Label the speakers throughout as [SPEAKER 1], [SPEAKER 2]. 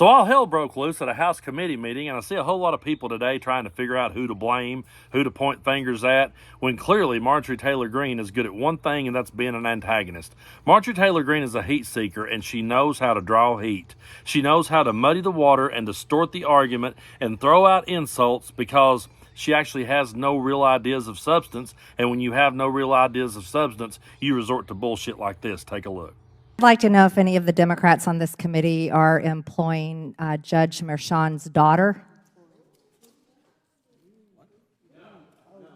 [SPEAKER 1] So all hell broke loose at a House committee meeting, and I see a whole lot of people today trying to figure out who to blame, who to point fingers at, when clearly Marjorie Taylor Greene is good at one thing, and that's being an antagonist. Marjorie Taylor Greene is a heat seeker, and she knows how to draw heat. She knows how to muddy the water and distort the argument and throw out insults because she actually has no real ideas of substance, and when you have no real ideas of substance, you resort to bullshit like this. Take a look.
[SPEAKER 2] I'd like to know if any of the Democrats on this committee are employing Judge Merchan's daughter.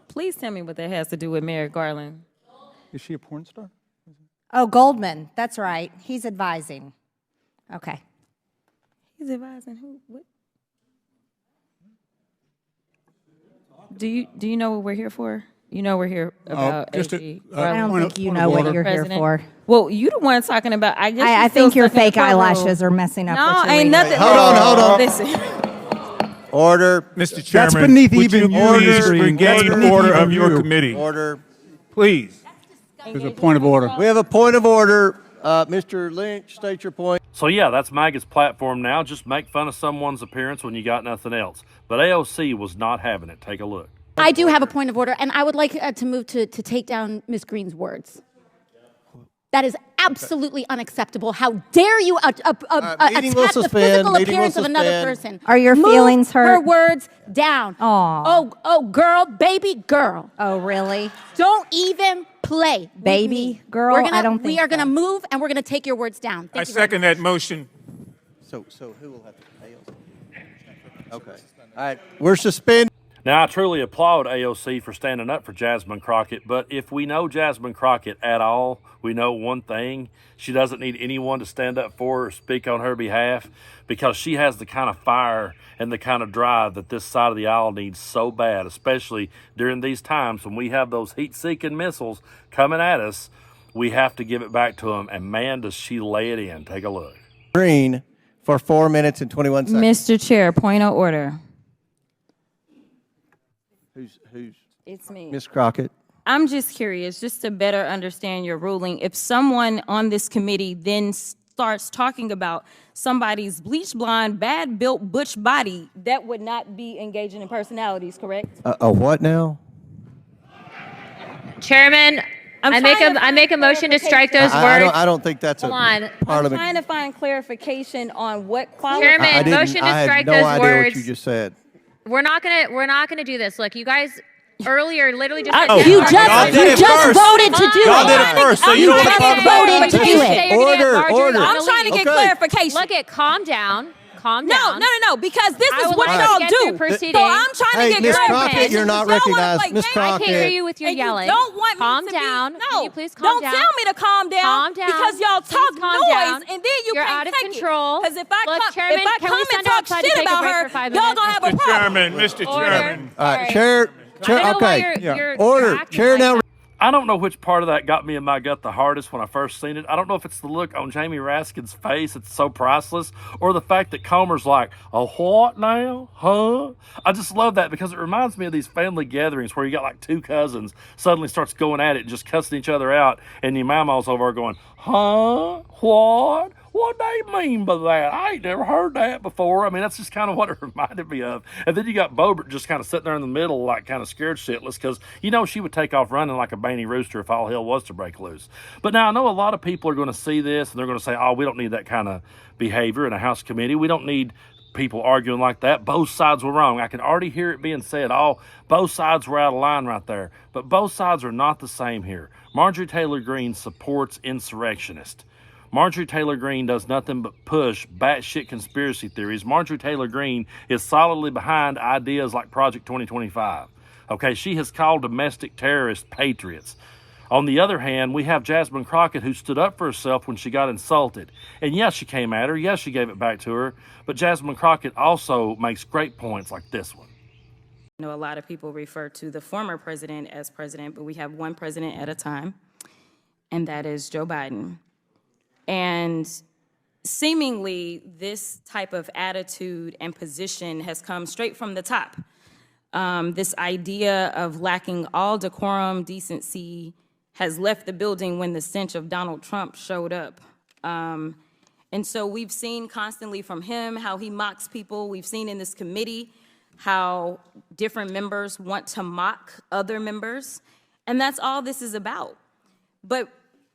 [SPEAKER 3] Please tell me what that has to do with Merrick Garland.
[SPEAKER 4] Is she a porn star?
[SPEAKER 2] Oh, Goldman. That's right. He's advising. Okay.
[SPEAKER 3] He's advising who? What? Do you know what we're here for? You know we're here about AG.
[SPEAKER 2] I don't think you know what you're here for.
[SPEAKER 3] Well, you the one talking about. I guess
[SPEAKER 2] I think your fake eyelashes are messing up.
[SPEAKER 3] No,
[SPEAKER 2] what you're
[SPEAKER 3] ain't
[SPEAKER 2] reading.
[SPEAKER 3] nothing.
[SPEAKER 5] Hold on.
[SPEAKER 3] Listen.
[SPEAKER 5] Order.
[SPEAKER 6] Mr. Chairman,
[SPEAKER 4] That's beneath
[SPEAKER 6] would
[SPEAKER 4] even
[SPEAKER 6] you
[SPEAKER 4] your
[SPEAKER 6] please
[SPEAKER 4] history.
[SPEAKER 6] regain
[SPEAKER 4] That's beneath
[SPEAKER 6] order
[SPEAKER 4] even
[SPEAKER 6] of your
[SPEAKER 4] you.
[SPEAKER 6] committee?
[SPEAKER 5] Order.
[SPEAKER 6] Please.
[SPEAKER 4] There's a point of order.
[SPEAKER 5] We have a point of order. Mr. Lynch, state your point.
[SPEAKER 1] So yeah, that's MAGA's platform now. Just make fun of someone's appearance when you got nothing else. But AOC was not having it. Take a look.
[SPEAKER 7] I do have a point of order, and I would like to move to take down Ms. Greene's words. That is absolutely unacceptable. How dare you attack the physical appearance of another person?
[SPEAKER 2] Are your feelings hurt?
[SPEAKER 7] Her words down.
[SPEAKER 2] Aw.
[SPEAKER 7] Oh, girl, baby girl.
[SPEAKER 2] Oh, really?
[SPEAKER 7] Don't even play. with
[SPEAKER 2] Baby
[SPEAKER 7] me.
[SPEAKER 2] girl? I don't think
[SPEAKER 7] we are
[SPEAKER 2] so.
[SPEAKER 7] going to move, and we're going to take your words down.
[SPEAKER 6] I
[SPEAKER 7] Thank you very
[SPEAKER 6] second that motion.
[SPEAKER 5] So who will have to pay us? Okay. All right. We're suspended.
[SPEAKER 1] Now, I truly applaud AOC for standing up for Jasmine Crockett, but if we know Jasmine Crockett at all, we know one thing. She doesn't need anyone to stand up for her or speak on her behalf because she has the kind of fire and the kind of drive that this side of the aisle needs so bad, especially during these times when we have those heat-seeking missiles coming at us. We have to give it back to them, and man, does she lay it in. Take a look.
[SPEAKER 5] Green for 4 minutes and 21 seconds.
[SPEAKER 3] Mr. Chair, point of order.
[SPEAKER 5] Who's?
[SPEAKER 3] It's me.
[SPEAKER 5] Ms. Crockett.
[SPEAKER 3] I'm just curious, just to better understand your ruling. If someone on this committee then starts talking about somebody's bleach blonde, bad built butch body, that would not be engaging in personalities, correct?
[SPEAKER 5] A what now?
[SPEAKER 8] Chairman, I make a motion to strike those words.
[SPEAKER 5] I don't think that's
[SPEAKER 8] Hold on.
[SPEAKER 3] I'm
[SPEAKER 5] parliament.
[SPEAKER 3] trying to find clarification on what quality.
[SPEAKER 8] Chairman, motion to strike
[SPEAKER 5] I had no
[SPEAKER 8] those
[SPEAKER 5] idea
[SPEAKER 8] words.
[SPEAKER 5] what you just said.
[SPEAKER 8] We're not gonna do this. Look, you guys earlier literally just said
[SPEAKER 2] You
[SPEAKER 6] Y'all did it
[SPEAKER 2] just
[SPEAKER 6] first.
[SPEAKER 2] voted to do
[SPEAKER 6] Y'all did
[SPEAKER 2] it.
[SPEAKER 6] it first, so you
[SPEAKER 2] You
[SPEAKER 6] don't want to
[SPEAKER 2] just
[SPEAKER 6] talk about
[SPEAKER 2] voted
[SPEAKER 6] it.
[SPEAKER 2] to do it.
[SPEAKER 5] Order.
[SPEAKER 3] I'm trying to get
[SPEAKER 5] Okay.
[SPEAKER 3] clarification.
[SPEAKER 8] Look at calm down. Calm
[SPEAKER 3] No,
[SPEAKER 8] down.
[SPEAKER 3] because this
[SPEAKER 8] I
[SPEAKER 3] is
[SPEAKER 8] would
[SPEAKER 3] what
[SPEAKER 8] like to
[SPEAKER 3] y'all
[SPEAKER 8] get
[SPEAKER 3] do.
[SPEAKER 8] through proceedings.
[SPEAKER 3] So I'm trying
[SPEAKER 5] Hey,
[SPEAKER 3] to get
[SPEAKER 5] Ms.
[SPEAKER 3] clarification.
[SPEAKER 5] Crockett, you're not
[SPEAKER 3] Y'all wanna
[SPEAKER 5] recognized.
[SPEAKER 3] play
[SPEAKER 5] Ms.
[SPEAKER 3] games.
[SPEAKER 8] I can't hear
[SPEAKER 5] Crockett.
[SPEAKER 8] you with your
[SPEAKER 3] And
[SPEAKER 8] yelling.
[SPEAKER 3] You don't want
[SPEAKER 8] calm
[SPEAKER 3] me
[SPEAKER 8] down.
[SPEAKER 3] to be,
[SPEAKER 8] Can you please calm
[SPEAKER 3] don't
[SPEAKER 8] down?
[SPEAKER 3] tell me to calm down.
[SPEAKER 8] Calm down.
[SPEAKER 3] Because y'all
[SPEAKER 8] Please
[SPEAKER 3] talk
[SPEAKER 8] calm
[SPEAKER 3] noise,
[SPEAKER 8] down.
[SPEAKER 3] and then you
[SPEAKER 8] You're
[SPEAKER 3] can't
[SPEAKER 8] out of
[SPEAKER 3] take
[SPEAKER 8] control.
[SPEAKER 3] Because if I
[SPEAKER 8] Look,
[SPEAKER 3] come,
[SPEAKER 8] Chairman,
[SPEAKER 3] if I
[SPEAKER 8] can
[SPEAKER 3] come
[SPEAKER 8] we
[SPEAKER 3] and
[SPEAKER 8] send
[SPEAKER 3] talk
[SPEAKER 8] outside to
[SPEAKER 3] shit
[SPEAKER 8] take a
[SPEAKER 3] about
[SPEAKER 8] break
[SPEAKER 3] her,
[SPEAKER 8] for 5
[SPEAKER 3] y'all
[SPEAKER 8] minutes?
[SPEAKER 3] gonna have a
[SPEAKER 6] Mr.
[SPEAKER 3] problem.
[SPEAKER 6] Chairman, Mr.
[SPEAKER 8] Order.
[SPEAKER 6] Chairman.
[SPEAKER 5] All right,
[SPEAKER 8] Sorry.
[SPEAKER 5] chair.
[SPEAKER 8] I don't know why
[SPEAKER 5] Okay.
[SPEAKER 8] you're
[SPEAKER 5] Order.
[SPEAKER 8] acting
[SPEAKER 5] Chair
[SPEAKER 8] like
[SPEAKER 5] now.
[SPEAKER 8] that.
[SPEAKER 1] I don't know which part of that got me in my gut the hardest when I first seen it. I don't know if it's the look on Jamie Raskin's face, it's so priceless, or the fact that Comer's like, oh, what now? Huh? I just love that because it reminds me of these family gatherings where you got like two cousins suddenly starts going at it and just cussing each other out, and your mama's over going, huh? What? What they mean by that? I ain't never heard that before. I mean, that's just kind of what it reminded me of. And then you got Boebert just kind of sitting there in the middle, like kind of scared shitless, because you know she would take off running like a banny rooster if all hell was to break loose. But now I know a lot of people are going to see this and they're going to say, oh, we don't need that kind of behavior in a House committee. We don't need people arguing like that. Both sides were wrong. I can already hear it being said. Oh, both sides were out of line right there. But both sides are not the same here. Marjorie Taylor Greene supports insurrectionists. Marjorie Taylor Greene does nothing but push batshit conspiracy theories. Marjorie Taylor Greene is solidly behind ideas like Project 2025. Okay, she has called domestic terrorists patriots. On the other hand, we have Jasmine Crockett, who stood up for herself when she got insulted. And yes, she came at her. Yes, she gave it back to her. But Jasmine Crockett also makes great points like this one.
[SPEAKER 3] I know a lot of people refer to the former president as president, but we have one president at a time, and that is Joe Biden. And seemingly, this type of attitude and position has come straight from the top. This idea of lacking all decorum, decency, has left the building when the stench of Donald Trump showed up. And And so we've seen constantly from him how he mocks people. We've seen in this committee how different members want to mock other members. And that's all this is about. But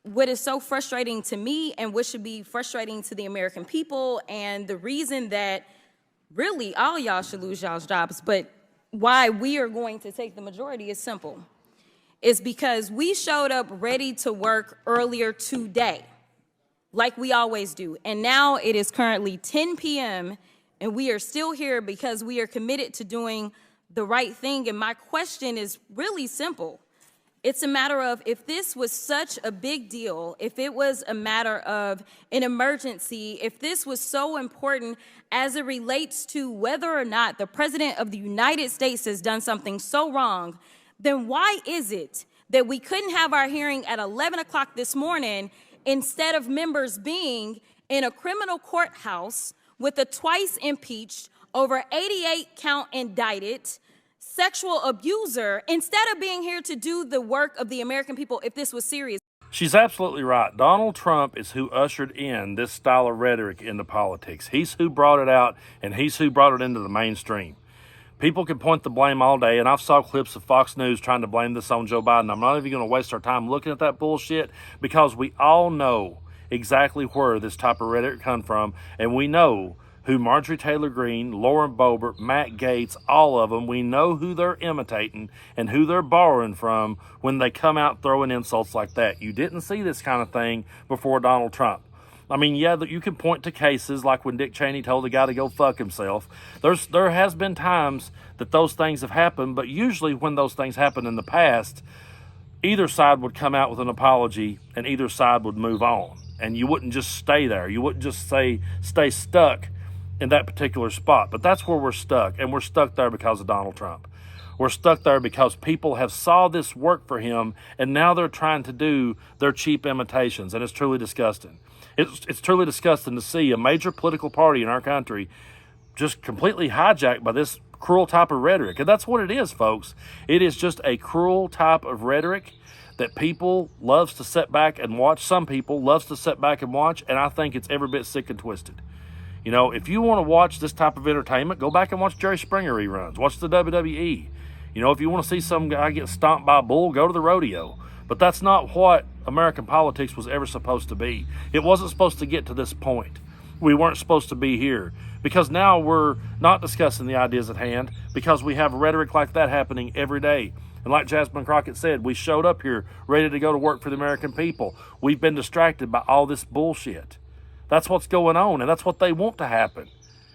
[SPEAKER 3] what is so frustrating to me and what should be frustrating to the American people, and the reason that really all y'all should lose y'all's jobs, but why we are going to take the majority is simple. It's because we showed up ready to work earlier today, like we always do. And now it is currently 10 p.m. and we are still here because we are committed to doing the right thing. And my question is really simple. It's a matter of, if this was such a big deal, if it was a matter of an emergency, if this was so important as it relates to whether or not the President of the United States has done something so wrong, then why is it that we couldn't have our hearing at 11 o'clock this morning instead of members being in a criminal courthouse with a twice impeached, over 88 count indicted sexual abuser, instead of being here to do the work of the American people if this was serious?
[SPEAKER 1] She's absolutely right. Donald Trump is who ushered in this style of rhetoric into politics. He's who brought it out, and he's who brought it into the mainstream. People can point the blame all day, and I've saw clips of Fox News trying to blame this on Joe Biden. I'm not even going to waste our time looking at that bullshit, because we all know exactly where this type of rhetoric comes from, and we know who Marjorie Taylor Greene, Lauren Boebert, Matt Gaetz, all of them, we know who they're imitating and who they're borrowing from when they come out throwing insults like that. You didn't see this kind of thing before Donald Trump. I mean, yeah, you can point to cases like when Dick Cheney told the guy to go fuck himself. There has been times that those things have happened, but usually when those things happened in the past, either side would come out with an apology and either side would move on. And you wouldn't just stay there. You wouldn't just stay stuck in that particular spot. But that's where we're stuck, and we're stuck there because of Donald Trump. We're stuck there because people have saw this work for him, and now they're trying to do their cheap imitations, and it's truly disgusting. It's truly disgusting to see a major political party in our country just completely hijacked by this cruel type of rhetoric. And that's what it is, folks. It is just a cruel type of rhetoric that people loves to sit back and watch. Some people loves to sit back and watch, and I think it's every bit sick and twisted. You know, if you want to watch this type of entertainment, go back and watch Jerry Springer reruns. Watch the WWE. You know, if you want to see some guy get stomped by a bull, go to the rodeo. But that's not what American politics was ever supposed to be. It wasn't supposed to get to this point. We weren't supposed to be here. Because now we're not discussing the ideas at hand, because we have rhetoric like that happening every day. And like Jasmine Crockett said, we showed up here ready to go to work for the American people. We've been distracted by all this bullshit. That's what's going on, and that's what they want to happen,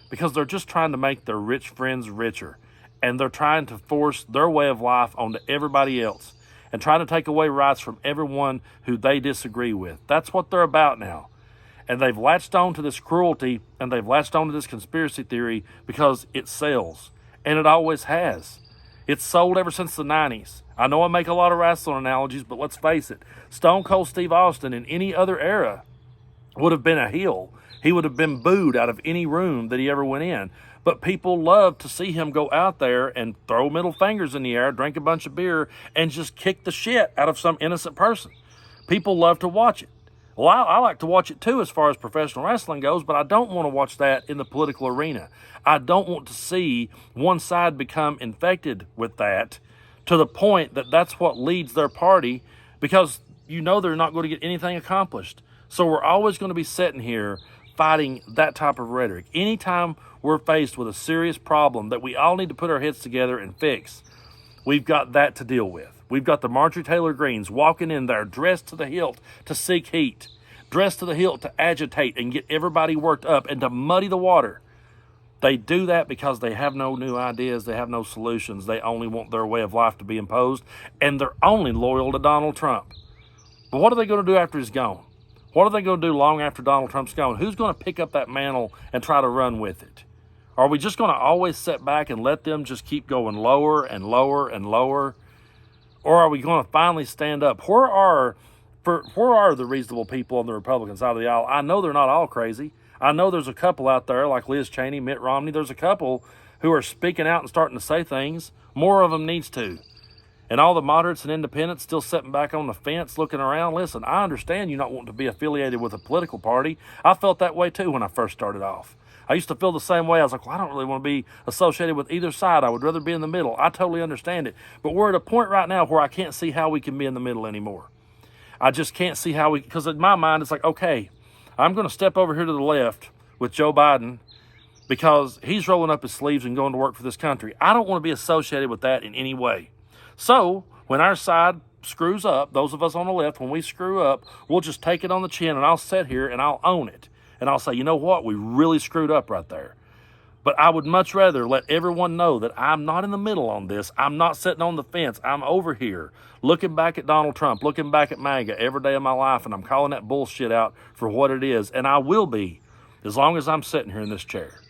[SPEAKER 1] because they're just trying to make their rich friends richer, and they're trying to force their way of life onto everybody else and trying to take away rights from everyone who they disagree with. That's what they're about now. And they've latched on to this cruelty, and they've latched on to this conspiracy theory because it sells, and it always has. It's sold ever since the 90s. I know I make a lot of wrestling analogies, but let's face it, Stone Cold Steve Austin in any other era would have been a heel. He would have been booed out of any room that he ever went in. But people love to see him go out there and throw middle fingers in the air, drink a bunch of beer, and just kick the shit out of some innocent person. People love to watch it. Well, I like to watch it too as far as professional wrestling goes, but I don't want to watch that in the political arena. I don't want to see one side become infected with that to the point that that's what leads their party, because you know they're not going to get anything accomplished. So we're always going to be sitting here fighting that type of rhetoric. Anytime we're faced with a serious problem that we all need to put our heads together and fix, we've got that to deal with. We've got the Marjorie Taylor Greenes walking in there dressed to the hilt to seek heat, dressed to the hilt to agitate and get everybody worked up and to muddy the water. They do that because they have no new ideas. They have no solutions. They only want their way of life to be imposed, and they're only loyal to Donald Trump. But what are they going to do after he's gone? What are they going to do long after Donald Trump's gone? Who's going to pick up that mantle and try to run with it? Are we just going to always sit back and let them just keep going lower and lower and lower? Or are we going to finally stand up? Where are the reasonable people on the Republican side of the aisle? I know they're not all crazy. I know there's a couple out there like Liz Cheney, Mitt Romney. There's a couple who are speaking out and starting to say things. More of them needs to. And all the moderates and independents still sitting back on the fence looking around. Listen, I understand you not wanting to be affiliated with a political party. I felt that way too when I first started off. I used to feel the same way. I was like, well, I don't really want to be associated with either side. I would rather be in the middle. I totally understand it. But we're at a point right now where I can't see how we can be in the middle anymore. I just can't see how because in my mind, it's like, okay, I'm going to step over here to the left with Joe Biden because he's rolling up his sleeves and going to work for this country. I don't want to be associated with that in any way. So when our side screws up, those of us on the left, when we screw up, we'll just take it on the chin and I'll sit here and I'll own it. And I'll say, you know what? We really screwed up right there. But I would much rather let everyone know that I'm not in the middle on this. I'm not sitting on the fence. I'm over here looking back at Donald Trump, looking back at MAGA every day of my life, and I'm calling that bullshit out for what it is. And I will be as long as I'm sitting here in this chair.